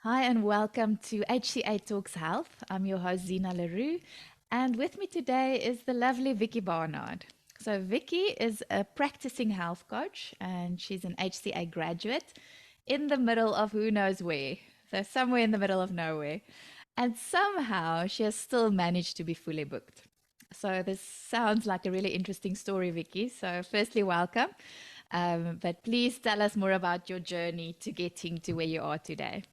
Hi, and welcome to HCA Talks Health. I'm your host, Zina LaRue, and with me today is the lovely Vicky Barnard. So, Vicky is a practicing health coach, and she's an HCA graduate in the middle of who knows where. So, somewhere in the middle of nowhere. And somehow she has still managed to be fully booked. So, this sounds like a really interesting story, Vicky. So, firstly, welcome. But please tell us more about your journey to getting to where you are today.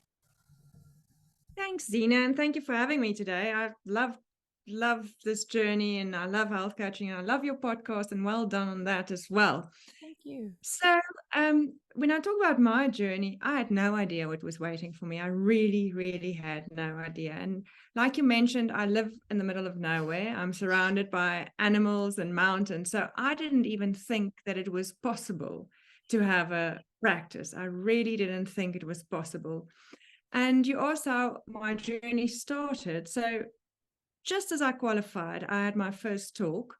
Thanks, Zena, and thank you for having me today. I love this journey, and I love health coaching, and I love your podcast, and well done on that as well. Thank you. So, when I talk about my journey, I had no idea what was waiting for me. I really had no idea. And like you mentioned, I live in the middle of nowhere. I'm surrounded by animals and mountains, so I didn't even think that it was possible to have a practice. I really didn't think it was possible. And you asked how my journey started. So, just as I qualified, I had my first talk.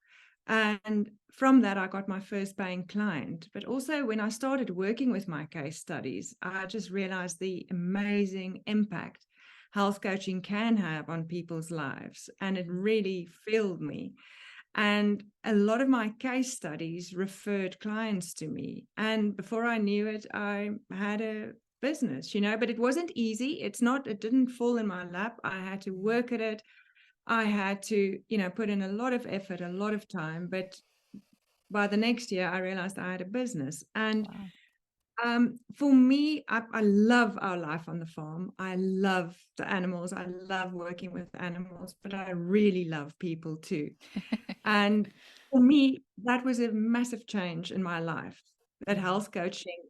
And from that, I got my first paying client. But also, when I started working with my case studies, I just realized the amazing impact health coaching can have on people's lives. And it really filled me. And a lot of my case studies referred clients to me. And before I knew it, I had a business, but it wasn't easy. It didn't fall in my lap. I had to work at it. I had to, put in a lot of effort, a lot of time. But by the next year, I realized I had a business. And Wow. for me, I love our life on the farm. I love the animals. I love working with animals, but I really love people too. And for me, that was a massive change in my life. That Mm. health coaching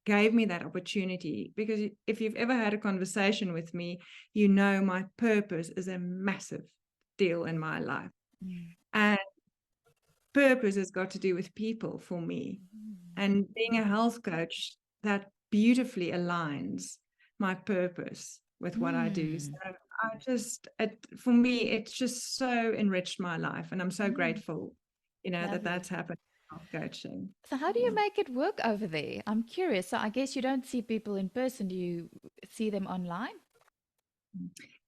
gave me that opportunity, because if you've ever had a conversation with me, my purpose is a massive deal in my life. Mm. And purpose has got to do with people for me. And being a health coach, that beautifully aligns my purpose with what I do. So Mm. for me, it's just so enriched my life. And I'm so Mm. grateful, that Lovely. that's happened in health coaching. So, how do Yeah. you make it work over there? I'm curious. So, I guess you don't see people in person. Do you see them online?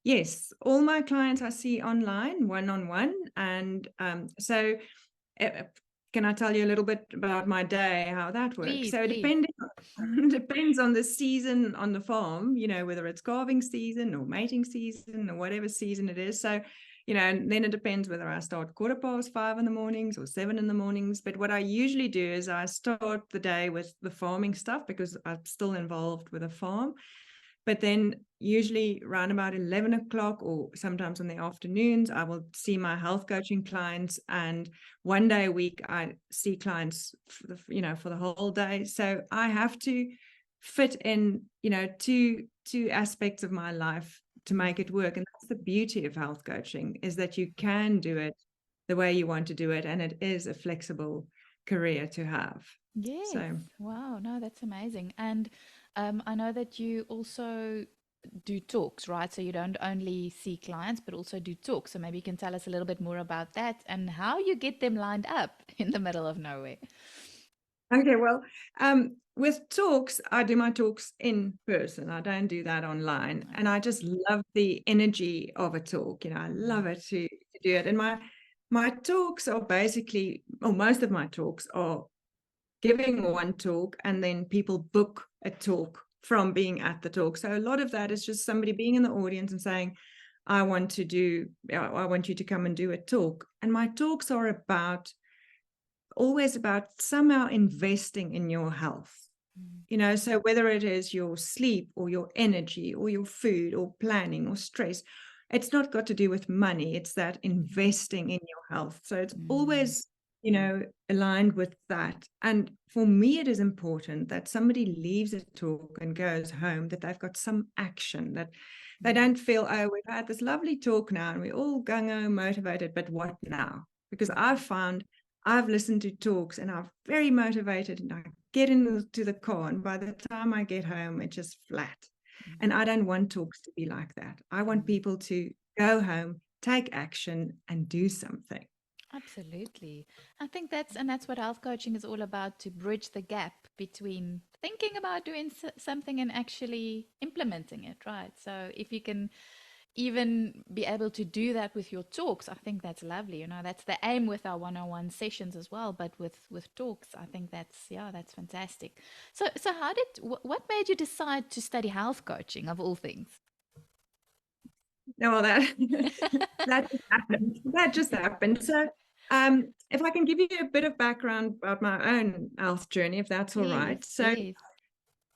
Yes, all my clients I see online, one on one. And so uh, can I tell you a little bit about my day, how that works? Please, So please. depends on the season on the farm, whether it's calving season or mating season or whatever season it is. So, and then it depends whether I start 5:15 in the mornings or 7 in the mornings. But what I usually do is I start the day with the farming stuff, because I'm still involved with a farm. But then usually around about 11 o'clock, or sometimes in the afternoons, I will see my health coaching clients. And one day a week, I see clients for the whole day. So I have to fit in, two aspects of my life to make it work. And that's the beauty of health coaching, is that you can do it the way you want to do it. And it is a flexible career to have. Yes. So Wow. No, that's amazing. And I know that you also do talks, right? So, you don't only see clients, but also do talks. So, maybe you can tell us a little bit more about that and how you get them lined up in the middle of nowhere. okay, well, with talks, I do my talks in person. I don't do that online. And I just love the energy of a talk. I love it to do it. And my talks are basically, or most of my talks are giving one talk, and then people book a talk from being at the talk. So a lot of that is just somebody being in the audience and saying, I want you to come and do a talk. And my talks are always about somehow investing in your health. Mm. So whether it is your sleep or your energy or your food or planning or stress, it's not got to do with money. It's that investing in your health. So it's Mm. always, aligned with that. And for me, it is important that somebody leaves a talk and goes home, that they've got some action, that they Mm. don't feel, oh, we've had this lovely talk now and we're all gung-ho motivated, but what now? Because I've listened to talks and I'm very motivated, and I get into the car, and by the time I get home, it's just flat. And I don't want talks to be like that. I want Mm. people to go home, take action, and do something. Absolutely. I think that's what health coaching is all about, to bridge the gap between thinking about doing something and actually implementing it, right? So if you can even be able to do that with your talks, I think that's lovely. That's the aim with our one-on-one sessions as well, but with talks, I think that's fantastic. So what made you decide to study health coaching of all things? No, well, that that just happened. That just happened. So, if I can give you a bit of background about my own health journey, if that's all Yes, right. So, yes.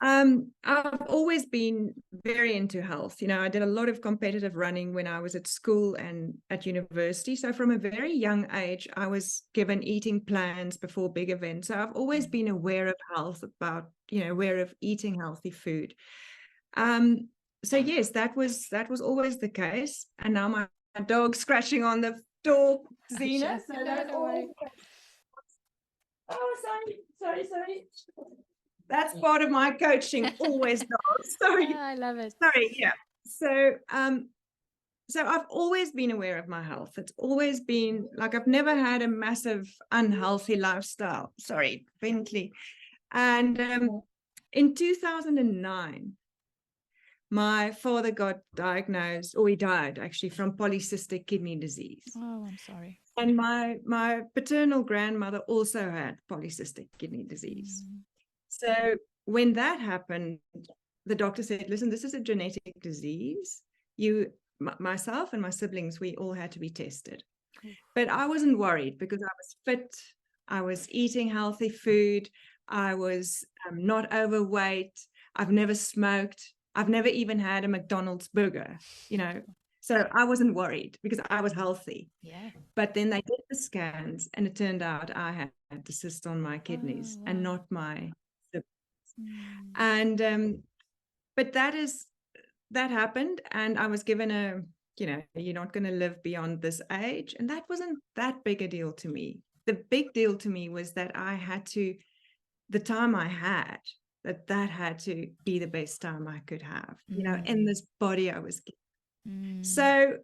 I've always been very into health. I did a lot of competitive running when I was at school and at university. So, from a very young age, I was given eating plans before big events. So, I've always been aware of health, aware of eating healthy food. Um, so yes, that was always the case. And now my dog's scratching on the door, Oh, Zena. sure. So No, that's don't always. worry. Oh, sorry. That's part of my coaching. Always dogs. Oh, Sorry, I love it. sorry. Yeah. So I've always been aware of my health. It's always been like I've never had a massive unhealthy lifestyle. Sorry, Bentley. And in 2009. My father got diagnosed, or he died actually, from polycystic kidney disease. Oh, I'm sorry. And my paternal grandmother also had polycystic kidney disease. Mm. So when that happened, the doctor said, listen, this is a genetic disease. Myself and my siblings, we all had to be tested. Oof. But I wasn't worried because I was fit. I was eating healthy food. I was not overweight. I've never smoked. I've never even had a McDonald's burger. So I wasn't worried because I was healthy. Yeah. But then they did the scans and it turned out I had a cyst on my Oh, kidneys and wow. not my siblings. Mm. And but that happened, and I was given you're not going to live beyond this age. And that wasn't that big a deal to me. The big deal to me was that the time I had, that had to be the best time I could have, in Mm. this body I was given. Mm. So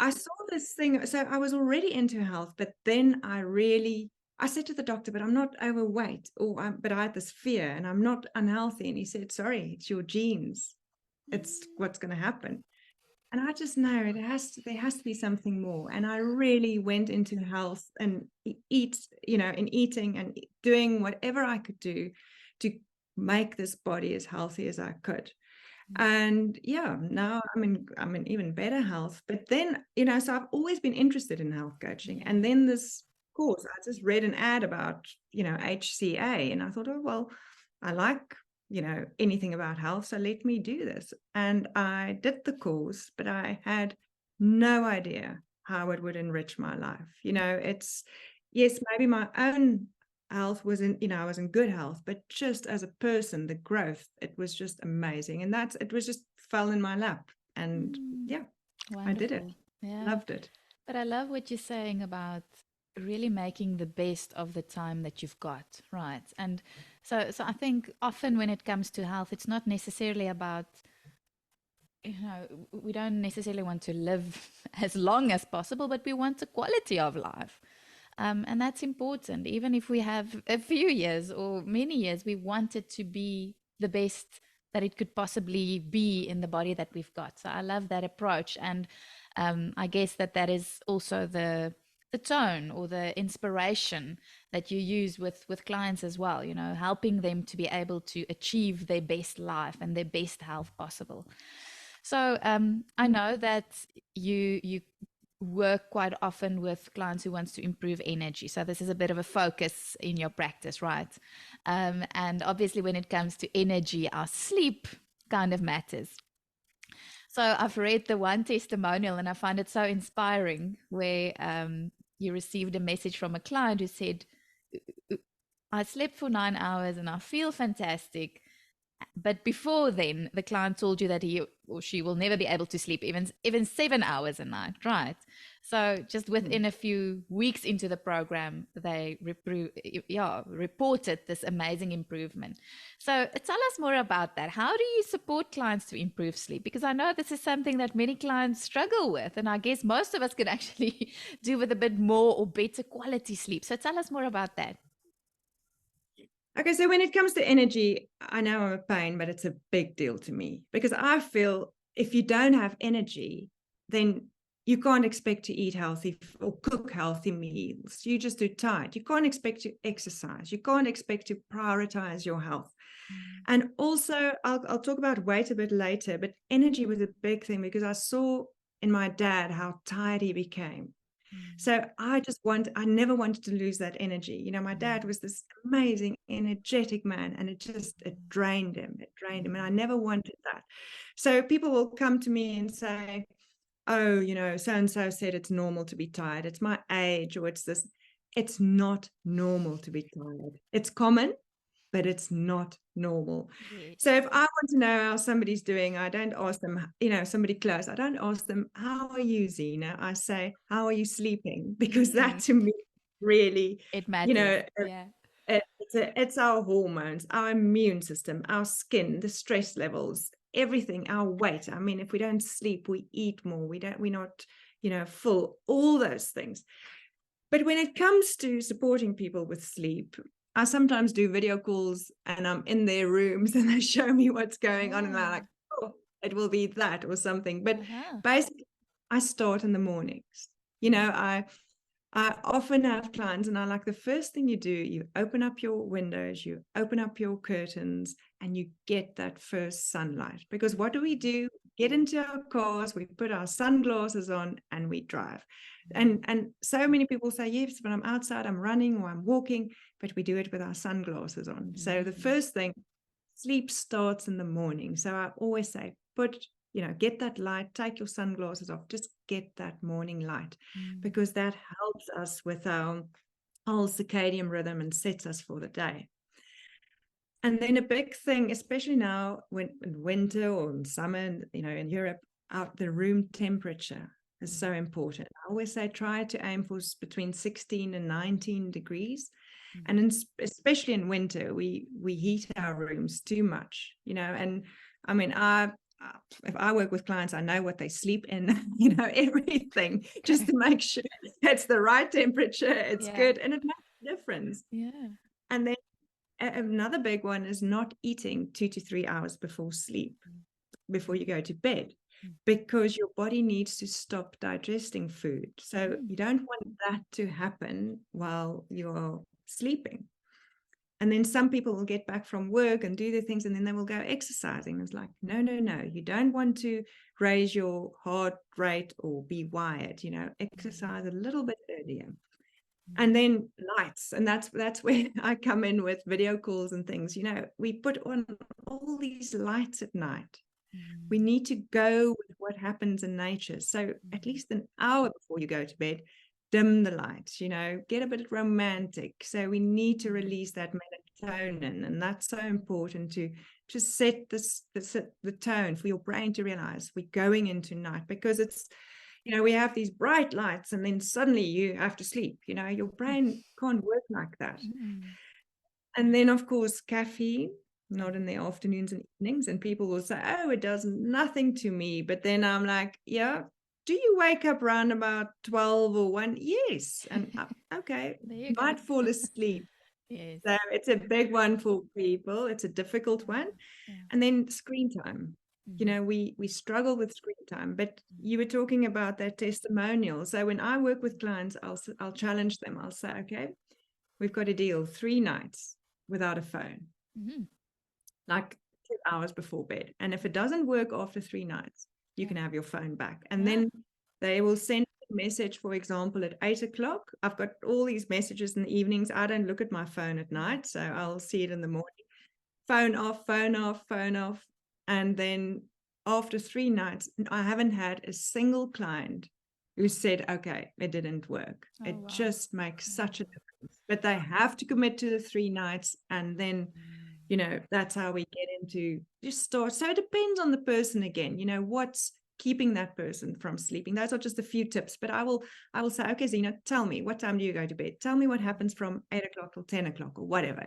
I saw this thing. So I was already into health, but then I said to the doctor, but I'm not overweight, but I had this fear and I'm not unhealthy. And he said, sorry, it's your genes. It's what's going to happen. And I just know there has to be something more. And I really went into health and eating and doing whatever I could do to make this body as healthy as I could. And yeah, now I'm in even better health. But then, so I've always been interested in health coaching. Yeah. And then this course, I just read an ad about, HCA, and I thought, oh well, I like anything about health, so let me do this. And I did the course, but I had no idea how it would enrich my life. It's yes, maybe my own health was I was in good health, but just as a person, the growth, it was just amazing. And it was just fell in my lap. And Mm. yeah, I did it. Wonderful. Yeah. Loved it. But I love what you're saying about really making the best of the time that you've got, right? And so I think often when it comes to health, it's not necessarily about, we don't necessarily want to live as long as possible, but we want the quality of life. And that's important. Even if we have a few years or many years, we want it to be the best that it could possibly be in the body that we've got. So I love that approach. And I guess that is also the tone or the inspiration that you use with clients as well, helping them to be able to achieve their best life and their best health possible. So I know that you work quite often with clients who wants to improve energy. So this is a bit of a focus in your practice, right? And obviously, when it comes to energy, our sleep kind of matters. So I've read the one testimonial and I find it so inspiring where you received a message from a client who said, I slept for 9 hours and I feel fantastic. But before then, the client told you that he or she will never be able to sleep even 7 hours a night, right? So just within a few weeks into the program, they reported this amazing improvement. So tell us more about that. How do you support clients to improve sleep? Because I know this is something that many clients struggle with, and I guess most of us can actually do with a bit more or better quality sleep. So tell us more about that. Okay, so when it comes to energy, I know I'm a pain, but it's a big deal to me because I feel if you don't have energy, then you can't expect to eat healthy or cook healthy meals. You just do tired. You can't expect to exercise. You can't expect to prioritize your health. And also, I'll talk about weight a bit later, but energy was a big thing because I saw in my dad how tired he became. So I never wanted to lose that energy. You know, my dad was this amazing, energetic man, and it drained him. It drained him. And I never wanted that. So people will come to me and say, oh, you know, so-and-so said it's normal to be tired. It's my age, or it's this. It's not normal to be tired. It's common, but it's not normal. Yes. So if I want to know how somebody's doing, I don't ask them, you know, somebody close, I don't ask them, how are you, Zena? I say, how are you sleeping? Because that to me really, It you matters. know, Yeah. it's our hormones, our immune system, our skin, the stress levels, everything, our weight. I mean, if we don't sleep, we eat more, we're not, you know, full, all those things. But when it comes to supporting people with sleep, I sometimes do video calls and I'm in their rooms and they show me what's going on and I'm like, oh, it will be that or something. But basically, I start in the mornings. You know, I often have clients and I like the first thing you do, you open up your windows, you open up your curtains and you get that first sunlight. Because what do? Get into our cars, we put our sunglasses on and we drive. And so many people say, yes, when I'm outside, I'm running or I'm walking, but we do it with our sunglasses on. So the first thing, sleep starts in the morning. So I always say, get that light, take your sunglasses off, just get that morning light because that helps us with our whole circadian rhythm and sets us for the day. And then a big thing, especially now when in winter or in summer, you know, in Europe, the room temperature is so important. I always say try to aim for between 16 and 19 degrees. And especially in winter, we heat our rooms too much, you know. And I mean, if I work with clients, I know what they sleep in, you know, everything, just to make sure it's the right temperature, it's good, and it makes a difference. Yeah. And then another big one is not eating 2 to 3 hours before sleep, before you go to bed, because your body needs to stop digesting food. So you don't want that to happen while you're sleeping. And then some people will get back from work and do their things and then they will go exercising. It's like, no. You don't want to raise your heart rate or be wired, you know, exercise a little bit earlier. And then lights. And that's where I come in with video calls and things. You know, we put on all these lights at night. We need to go with what happens in nature. So at least an hour before you go to bed, dim the lights, you know, get a bit romantic. So we need to release that melatonin. And that's so important to set the tone for your brain to realize we're going into night, because it's, you know, we have these bright lights and then suddenly you have to sleep. You know, your brain can't work like that. And then, of course, caffeine, not in the afternoons and evenings. And people will say, oh, it does nothing to me. But then I'm like, yeah, do you wake up around about 12 or 1? Yes. And okay, you might fall asleep. Yes. So it's a big one for people. It's a difficult one. And then screen time. You know, we struggle with screen time, but you were talking about that testimonial. So when I work with clients, I'll challenge them. I'll say, okay, we've got a deal, 3 nights without a phone, like 2 hours before bed. And if it doesn't work after 3 nights, you can have your phone back. And then they will send a message, for example, at 8 o'clock. I've got all these messages in the evenings. I don't look at my phone at night, so I'll see it in the morning. Phone off, phone off, phone off. And then after 3 nights, I haven't had a single client who said, okay, it didn't work. It just makes such a difference. But they have to commit to the 3 nights and then That's how we get into just start. So it depends on the person again, what's keeping that person from sleeping. Those are just a few tips, but I will say, okay, Zena, tell me, what time do you go to bed? Tell me what happens from 8 o'clock till 10 o'clock or whatever,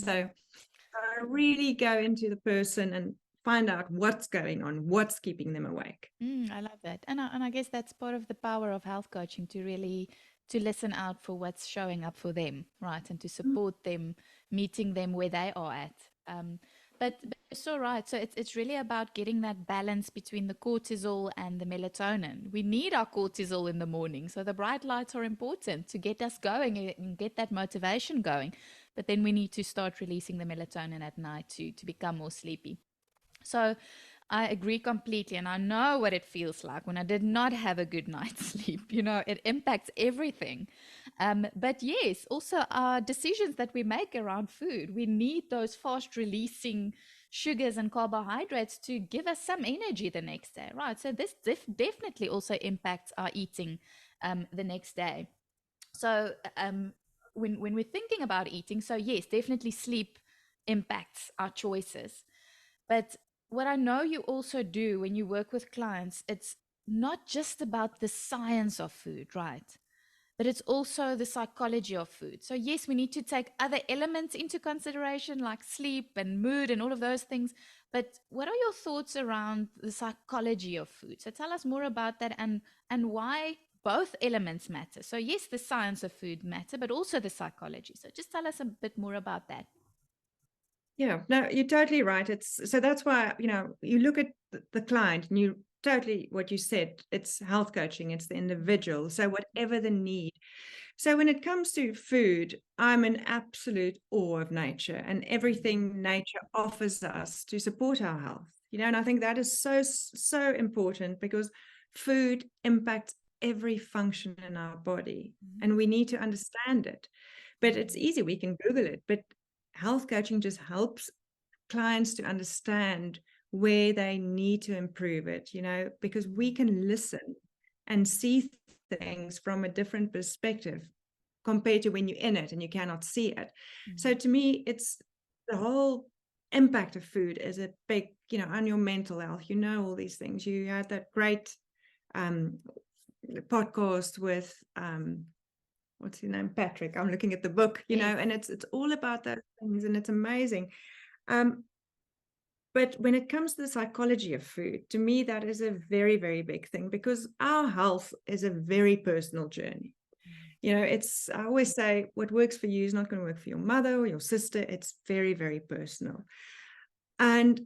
So I really go into the person and find out what's going on, what's keeping them awake. I love that. And I guess that's part of the power of health coaching, to really to listen out for what's showing up for them, right? And to support them, meeting them where they are at. But you're so right. So it's really about getting that balance between the cortisol and the melatonin. We need our cortisol in the morning. So the bright lights are important to get us going and get that motivation going. But then we need to start releasing the melatonin at night to become more sleepy. So I agree completely. And I know what it feels like when I did not have a good night's sleep. It impacts everything. But yes, also our decisions that we make around food, we need those fast releasing sugars and carbohydrates to give us some energy the next day, right? So this definitely also impacts our eating the next day. So when we're thinking about eating, so yes, definitely sleep impacts our choices. But what I know you also do when you work with clients, it's not just about the science of food, right? But it's also the psychology of food. So, yes, we need to take other elements into consideration, like sleep and mood and all of those things. But what are your thoughts around the psychology of food? So, tell us more about that and why both elements matter. So, yes, the science of food matter, but also the psychology. So, just tell us a bit more about that. Yeah, no, you're totally right. So that's why, you look at the client and you totally what you said, it's health coaching, it's the individual. So whatever the need. So when it comes to food, I'm in absolute awe of nature and everything nature offers us to support our health. And I think that is so, so important because food impacts every function in our body and we need to understand it. But it's easy, we can Google it, but health coaching just helps clients to understand where they need to improve it, because we can listen and see things from a different perspective compared to when you're in it and you cannot see it. So to me, it's the whole impact of food is a big, on your mental health, all these things. You had that great podcast with what's his name, Patrick. I'm looking at the book, and it's all about those things, and it's amazing. But when it comes to the psychology of food, to me, that is a very, very big thing because our health is a very personal journey. I always say what works for you is not going to work for your mother or your sister. It's very, very personal. And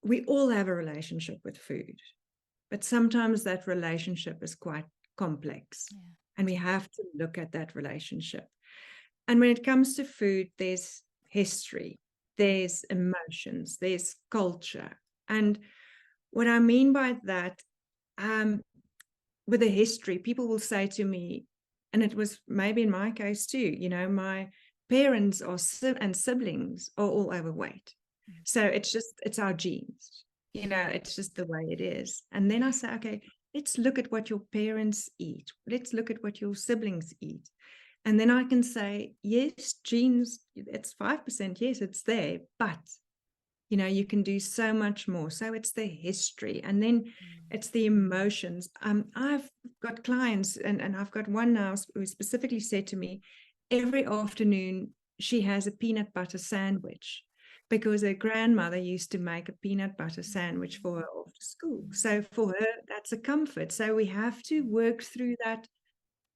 we all have a relationship with food, but sometimes that relationship is quite complex. Yeah. And we have to look at that relationship. And when it comes to food, there's history, there's emotions, there's culture. And what I mean by that, with the history, people will say to me, and it was maybe in my case too, my parents and siblings are all overweight. So it's our genes, it's just the way it is. And then I say, okay, let's look at what your parents eat. Let's look at what your siblings eat. And then I can say, yes, genes, it's 5%. Yes, it's there. But, you can do so much more. So it's the history. And then it's the emotions. I've got clients and I've got one now who specifically said to me, every afternoon she has a peanut butter sandwich because her grandmother used to make a peanut butter sandwich for her after school. So for her, that's a comfort. So we have to work through that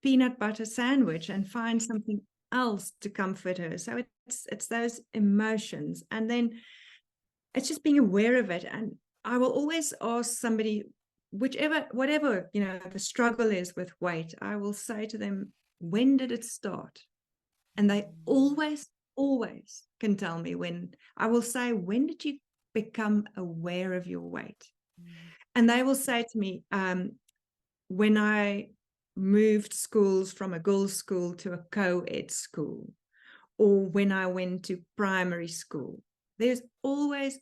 peanut butter sandwich and find something else to comfort her. So it's those emotions. And then it's just being aware of it. And I will always ask somebody, whatever, the struggle is with weight, I will say to them, when did it start? And they always can tell me when. I will say, when did you become aware of your weight? And they will say to me, when I moved schools from a girls' school to a co-ed school, or when I went to primary school. There's always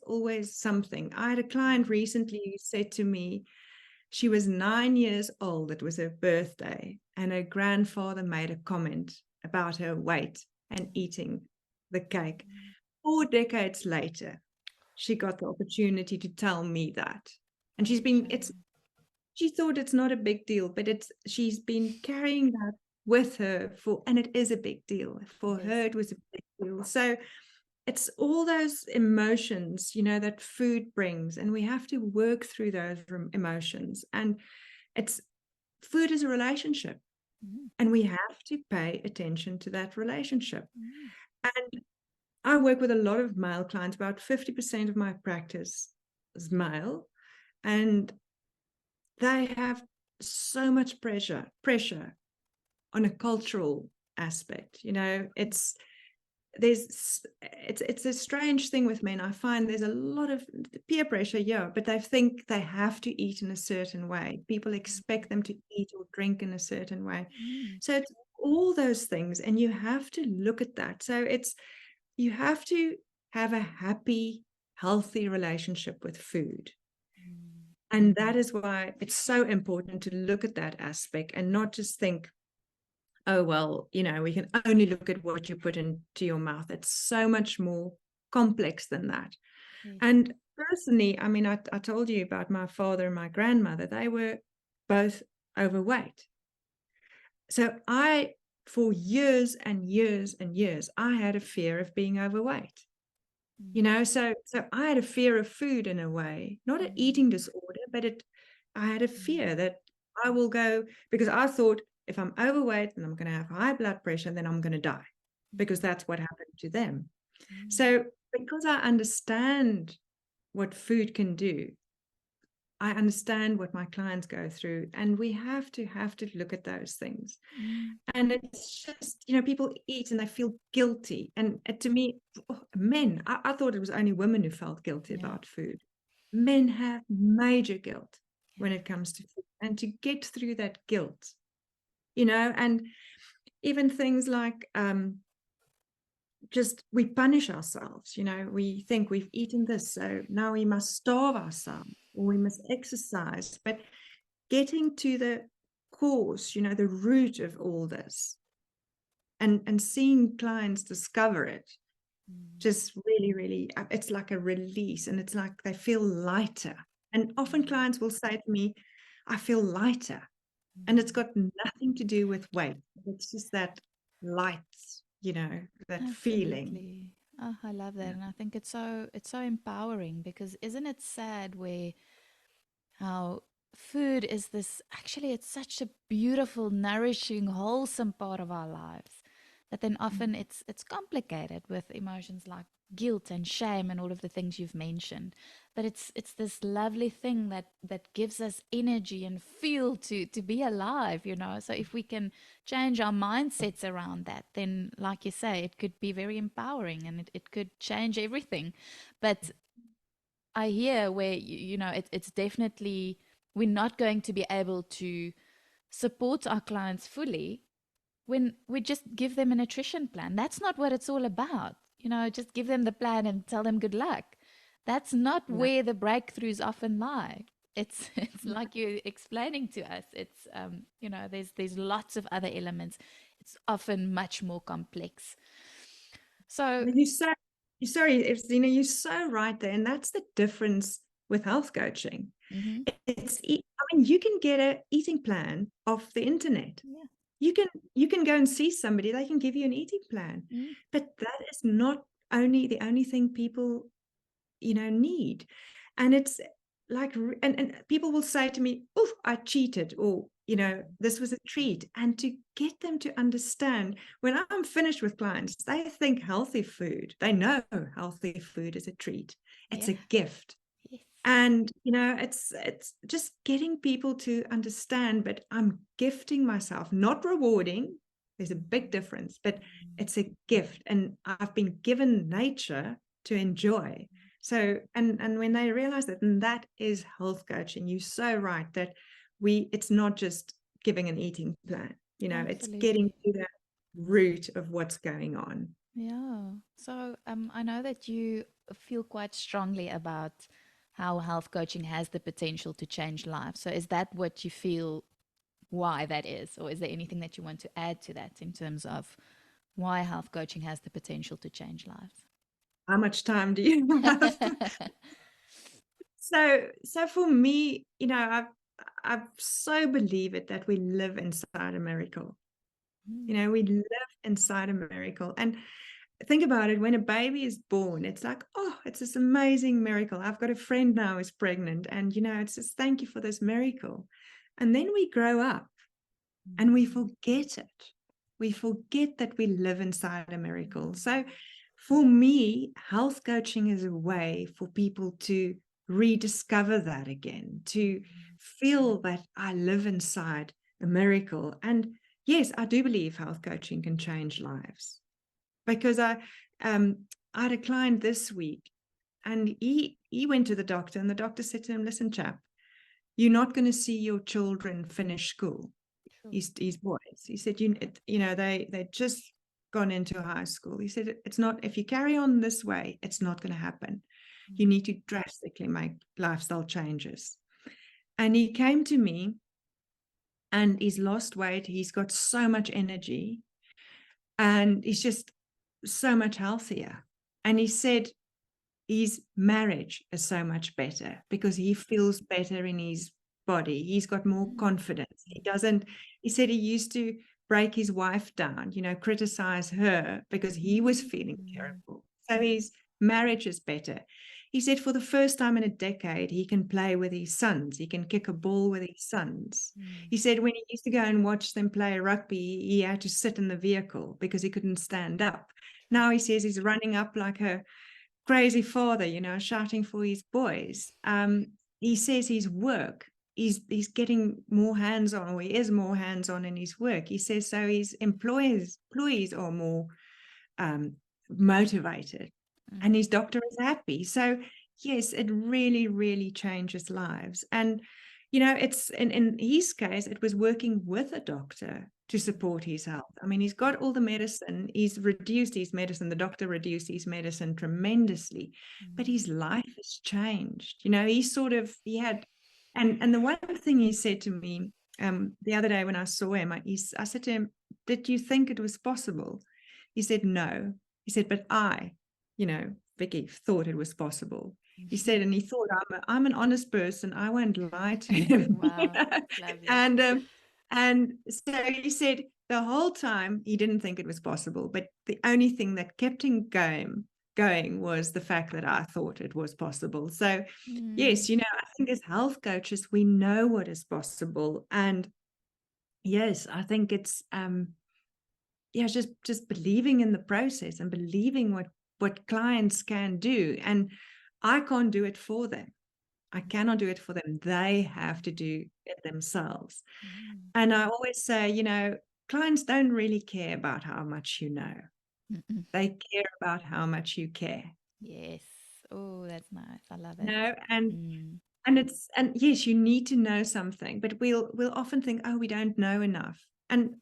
something. I had a client recently who said to me, she was 9 years old, it was her birthday, and her grandfather made a comment about her weight and eating the cake. 4 decades later, she got the opportunity to tell me that. And she thought it's not a big deal, but she's been carrying that with her and it is a big deal. For Yes. her, it was a big deal. So it's all those emotions, that food brings, and we have to work through those emotions. And food is a relationship, and we have to pay attention to that relationship. And I work with a lot of male clients. About 50% of my practice is male, and they have so much pressure on a cultural aspect. It's a strange thing with men. I find there's a lot of peer pressure, but they think they have to eat in a certain way. People expect them to eat or drink in a certain way. So it's all those things, and you have to look at that. So you have to have a happy, healthy relationship with food. And that is why it's so important to look at that aspect and not just think, oh, well, we can only look at what you put into your mouth. It's so much more complex than that. Yes. And personally, I told you about my father and my grandmother. They were both overweight. So for years and years and years, I had a fear of being overweight. So I had a fear of food in a way, not an eating disorder, but I had a fear that I will go, because I thought if I'm overweight and I'm going to have high blood pressure, then I'm going to die, because that's what happened to them. So because I understand what food can do, I understand what my clients go through, and we have to look at those things. And it's just, people eat and they feel guilty. And to me, men, I thought it was only women who felt guilty about food. Men have major guilt when it comes to food. And to get through that guilt, and even things like just we punish ourselves, we think we've eaten this, so now we must starve ourselves or we must exercise. But getting to the cause, the root of all this, and seeing clients discover it, just really, really, it's like a release, and it's like they feel lighter. And often clients will say to me, I feel lighter. And it's got nothing to do with weight. It's just that light, that feeling. Absolutely. Oh, I love that. And I think it's so empowering, because isn't it sad how food is this, actually it's such a beautiful, nourishing, wholesome part of our lives, that then often it's complicated with emotions like guilt and shame and all of the things you've mentioned. But it's this lovely thing that gives us energy and fuel to be alive. So if we can change our mindsets around that, then like you say, it could be very empowering, and it could change everything. But I hear where it's definitely, we're not going to be able to support our clients fully when we just give them a nutrition plan. That's not what it's all about. Just give them the plan and tell them good luck. That's not where the breakthroughs often lie. It's like you're explaining to us. It's there's lots of other elements. It's often much more complex. So You're so right there. And that's the difference with health coaching. You can get an eating plan off the internet. You can go and see somebody, they can give you an eating plan. But that is not the only thing people, need. And it's like, and people will say to me, oh, I cheated, or, this was a treat. And to get them to understand, when I'm finished with clients, they think healthy food, they know healthy food is a treat. It's a gift. yes. And, it's just getting people to understand, but I'm gifting myself, not rewarding. There's a big difference, but it's a gift. And I've been given nature to enjoy. So, and when they realize that, and that is health coaching, you're so right that it's not just giving an eating plan, it's getting to the root of what's going on. Yeah. So I know that you feel quite strongly about how health coaching has the potential to change lives. So is that what you feel, why that is? Or is there anything that you want to add to that in terms of why health coaching has the potential to change lives? how much time do you have? So for me, I so believe it that we live inside a miracle. We live inside a miracle. And think about it, when a baby is born, it's like, oh, it's this amazing miracle. I've got a friend now who's pregnant, and it's just thank you for this miracle. And then we grow up and we forget it. We forget that we live inside a miracle. So for me, health coaching is a way for people to rediscover that again, to feel that I live inside a miracle. And yes, I do believe health coaching can change lives, because I had a client this week, and he went to the doctor, and the doctor said to him, listen, chap, you're not going to see your children finish school. Sure. His boys. He said, they just gone into high school. He said, it's not, if you carry on this way, it's not going to happen. You need to drastically make lifestyle changes. And he came to me, and he's lost weight. He's got so much energy, and he's just so much healthier. And he said his marriage is so much better because he feels better in his body. He's got more confidence. He said he used to break his wife down, criticize her because he was feeling terrible. So his marriage is better. He said for the first time in a decade, he can play with his sons. He can kick a ball with his sons. He said when he used to go and watch them play rugby, he had to sit in the vehicle because he couldn't stand up. Now he says he's running up like a crazy father, shouting for his boys. He says his work, he's getting more hands-on, or he is more hands-on in his work. He says so his employees are more motivated, and his doctor is happy. So yes, it really, really changes lives. And it's in his case, it was working with a doctor to support his health. I mean, he's got all the medicine, he's reduced his medicine, the doctor reduced his medicine tremendously, but his life has changed. He had, and the one thing he said to me the other day when I saw him, I said to him, did you think it was possible? He said, no. He said, but Vicky, thought it was possible. He said, and he thought, I'm an honest person. I won't lie to him. Wow, lovely. And so he said the whole time he didn't think it was possible, but the only thing that kept him going was the fact that I thought it was possible. So yes, I think as health coaches, we know what is possible. And yes, I think it's just believing in the process and believing what clients can do. And I can't do it for them. I cannot do it for them. They have to do it themselves. And I always say, clients don't really care about how much you know. They care about how much you care. Yes. Oh, that's nice. I love it. And yes, you need to know something, but we'll often think, oh, we don't know enough. And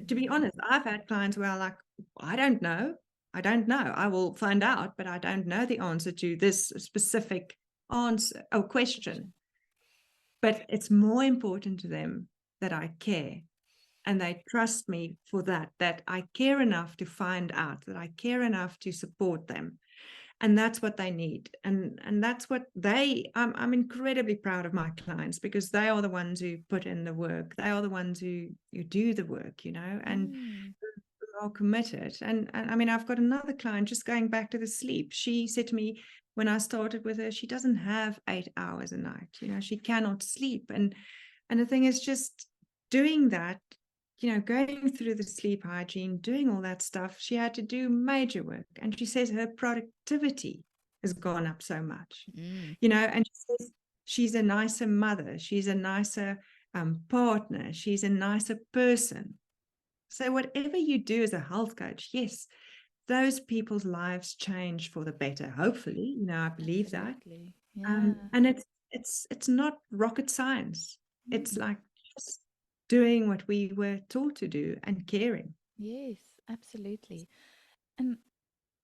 to be honest, I've had clients where I'm like, I don't know. I will find out, but I don't know the answer to this specific answer or question. But it's more important to them that I care, and they trust me for that I care enough to find out, that I care enough to support them. And that's what they need. And that's what I'm incredibly proud of my clients, because they are the ones who put in the work. They are the ones who do the work, and are committed. And I mean, I've got another client, just going back to the sleep. She said to me when I started with her, she doesn't have 8 hours a night. She cannot sleep. And the thing is, just doing that, going through the sleep hygiene, doing all that stuff, she had to do major work. And she says her productivity has gone up so much, and she says she's a nicer mother. She's a nicer partner. She's a nicer person. So whatever you do as a health coach, yes, those people's lives change for the better. Hopefully, I believe Absolutely. that. Yeah. And it's not rocket science. It's like just doing what we were taught to do and caring. Yes, absolutely. And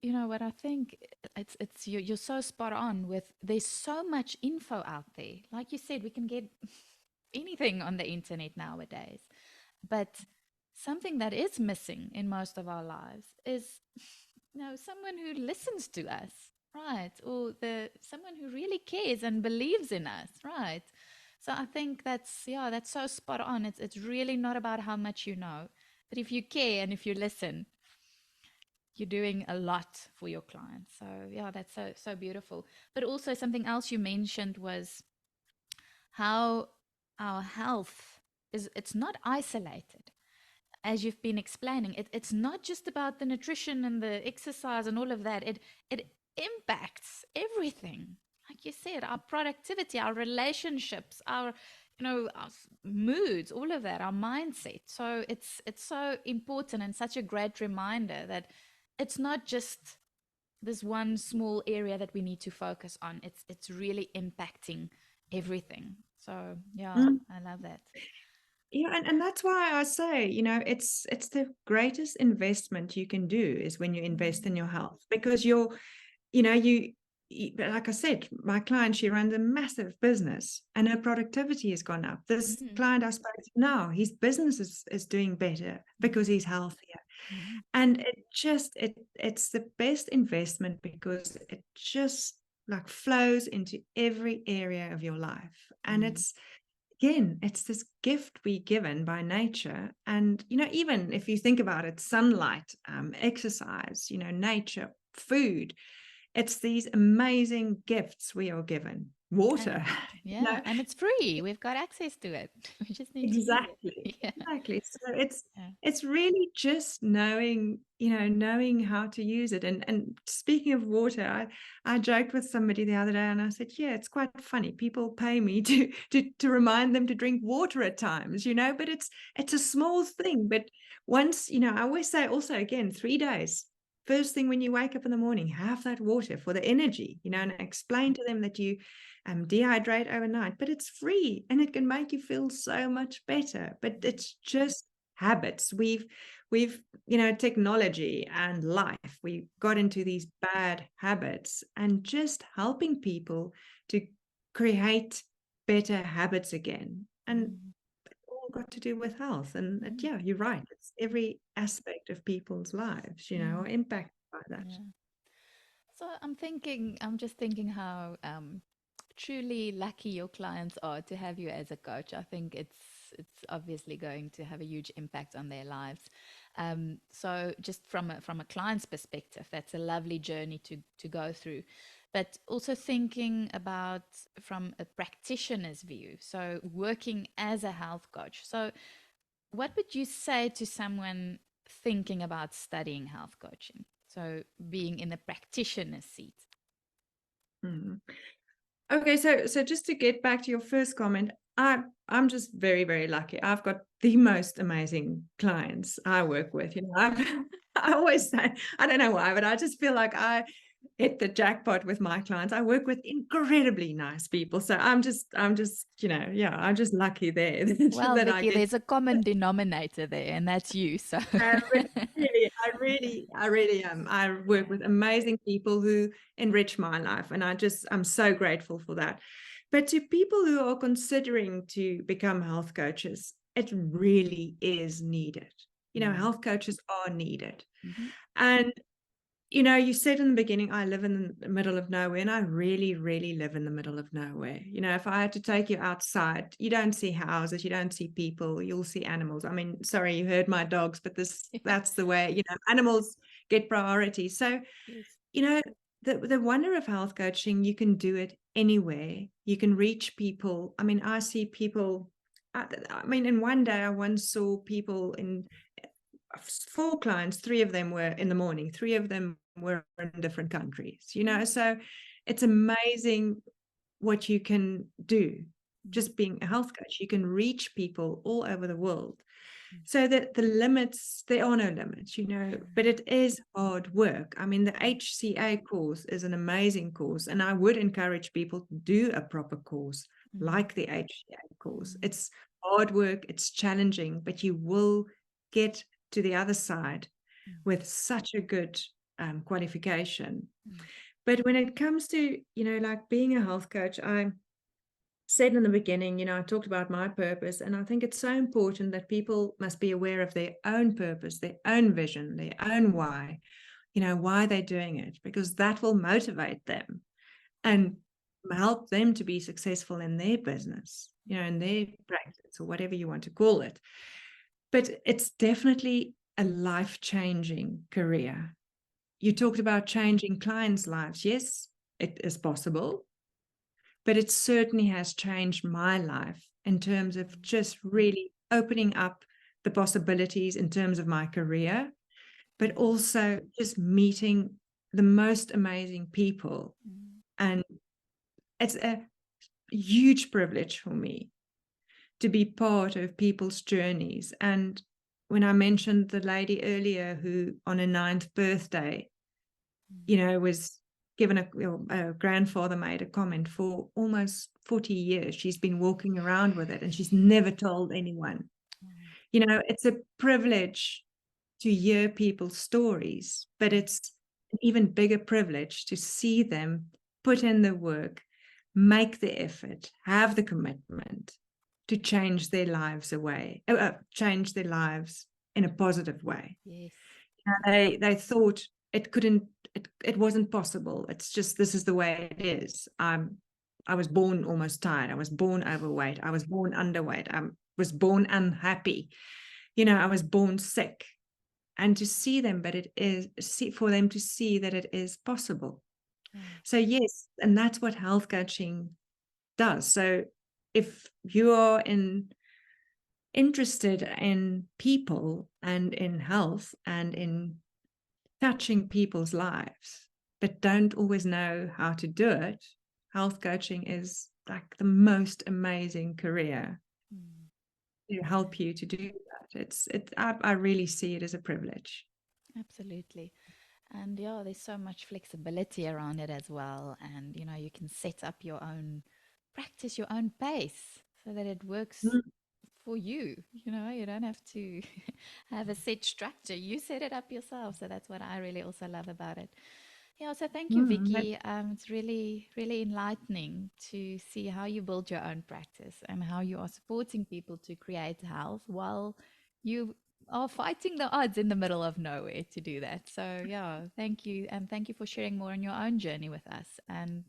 what I think, it's you're so spot on with, there's so much info out there. Like you said, we can get anything on the internet nowadays. But something that is missing in most of our lives is No, someone who listens to us, right? Or someone who really cares and believes in us, right? So I think that's so spot on. It's really not about how much you know, but if you care and if you listen, you're doing a lot for your clients. So yeah, that's so beautiful. But also something else you mentioned was how our health it's not isolated, as you've been explaining. It's not just about the nutrition and the exercise and all of that. It impacts everything, like you said, our productivity, our relationships, our our moods, all of that, our mindset. So it's so important and such a great reminder that it's not just this one small area that we need to focus on. It's really impacting everything. So yeah, Mm. I love that. Yeah, and that's why I say, it's the greatest investment you can do is when you invest in Mm, your health, because you like I said, my client, she runs a massive business and her productivity has gone up. This mm, client I spoke to now, his business is doing better because mm, he's healthier. mm, And it's the best investment because it just like flows into every area of your life. And mm, it's this gift we given by nature. And even if you think about it, sunlight, exercise, nature, food, it's these amazing gifts we are given. and Water. yeah, and it's free. We've got access to it. We just need to use Exactly. it. Yeah, Exactly. So yeah. it's really just knowing how to use it. And speaking of water, I joked with somebody the other day and I said, yeah, it's quite funny. People pay me to remind them to drink water at times, but it's a small thing. But once, I always say also again, 3 days. First thing when you wake up in the morning, have that water for the energy, and explain to them that you dehydrate overnight, but it's free and it can make you feel so much better. But it's just habits. We've technology and life, we got into these bad habits, and just helping people to create better habits again. And Mm, all got to do with health. And mm, yeah, you're right, it's every aspect of people's lives, mm, are impacted by that. yeah. So I'm just thinking how truly lucky your clients are to have you as a coach. I think it's obviously going to have a huge impact on their lives. So just from a client's perspective, that's a lovely journey to go through. But also thinking about from a practitioner's view, so working as a health coach. So what would you say to someone thinking about studying health coaching? So being in the practitioner's seat. Mhm. Okay, so just to get back to your first comment, I'm just very, very lucky. I've got the most amazing clients I work with. I always say, I don't know why, but I just feel like I hit the jackpot with my clients. I work with incredibly nice people. So I'm just, yeah, I'm just lucky there Well, that I Vicky, get. there's a common denominator there, and that's you. So, I really am. I work with amazing people who enrich my life, and I'm so grateful for that. But to people who are considering to become health coaches, it really is needed. mm, Health coaches are needed. mhm, And you said in the beginning, I live in the middle of nowhere, and I really, really live in the middle of nowhere. If I had to take you outside, you don't see houses, you don't see people, you'll see animals. I mean, sorry, you heard my dogs, but yeah, that's the way, animals get priority. So, yes, you know, the wonder of health coaching, you can do it anywhere. You can reach people. I mean, I see people, I mean, in one day, I once saw people in 4 clients, 3 of them were in the morning, 3 of them were in different countries, mm, so it's amazing what you can do mm, just being a health coach. You can reach people all over the world, mm, so that there are no limits, but it is hard work. I mean, the HCA course is an amazing course, and I would encourage people to do a proper course mm, like the HCA course. mm, It's hard work, it's challenging, but you will get to the other side mm, with such a good qualification. mm, But when it comes to, like being a health coach, I said in the beginning, I talked about my purpose, and I think it's so important that people must be aware of their own purpose, their own vision, their own why. why they're doing it, because that will motivate them and help them to be successful in their business, in their practice or whatever you want to call it. But it's definitely a life-changing career. You talked about changing clients' lives. Yes, it is possible, but it certainly has changed my life in terms of just really opening up the possibilities in terms of my career, but also just meeting the most amazing people. And it's a huge privilege for me to be part of people's journeys. And when I mentioned the lady earlier who on her 9th birthday, was given a grandfather made a comment, for almost 40 years, she's been walking around with it and she's never told anyone. It's a privilege to hear people's stories, but it's an even bigger privilege to see them put in the work, make the effort, have the commitment to change their lives change their lives in a positive way. Yes. They thought it wasn't possible. It's just, this is the way it is. I was born almost tired. I was born overweight. I was born underweight. I was born unhappy. I was born sick. And to see them, for them to see that it is possible. So yes, and that's what health coaching does. So if you are interested in people and in health and in touching people's lives, but don't always know how to do it, health coaching is like the most amazing career to help you to do that. I really see it as a privilege. Absolutely. And yeah, there's so much flexibility around it as well. And you can set up your own practice, your own pace so that it works for you. You don't have to have a set structure. You set it up yourself. So that's what I really also love about it. Yeah, so thank you, Vicky. It's really, really enlightening to see how you build your own practice and how you are supporting people to create health while you are fighting the odds in the middle of nowhere to do that. So, yeah, thank you. And thank you for sharing more on your own journey with us. And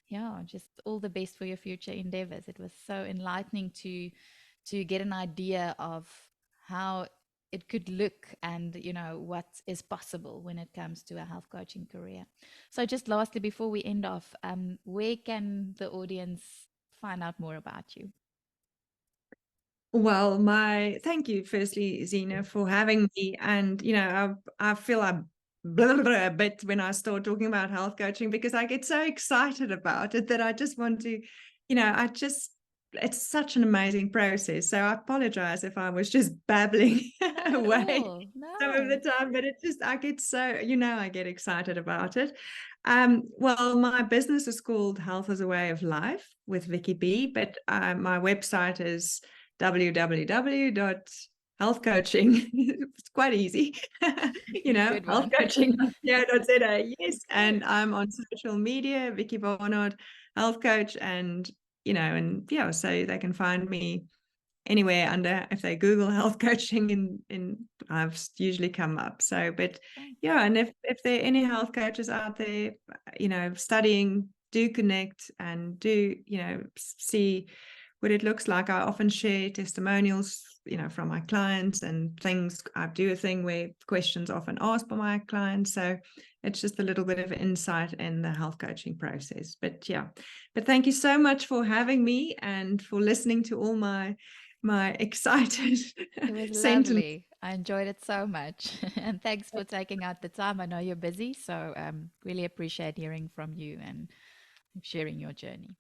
yeah, just all the best for your future endeavors. It was so enlightening to get an idea of how it could look and what is possible when it comes to a health coaching career. So just lastly, before we end off, where can the audience find out more about you? Well, thank you, firstly, Zena, for having me. And I feel I blah, blah, blah, a bit when I start talking about health coaching, because I get so excited about it that I just want to, it's such an amazing process. So I apologize if I was just babbling away some of the time, but it's just, I get so, I get excited about it. Well, my business is called Health as a Way of Life with Vicky B, but my website is www.healthcoaching. It's quite easy. healthcoaching.co.za. Yes. And I'm on social media, Vicky Barnard, health coach. And, so they can find me anywhere under, if they Google health coaching, and I've usually come up. So, but yeah, and if there are any health coaches out there, studying, do connect and do, see what it looks like. I often share testimonials, from my clients and things. I do a thing where questions often asked by my clients. So it's just a little bit of insight in the health coaching process. But yeah, but thank you so much for having me and for listening to all my excited It was sentiments. lovely. I enjoyed it so much. And thanks for taking out the time. I know you're busy, so really appreciate hearing from you and sharing your journey.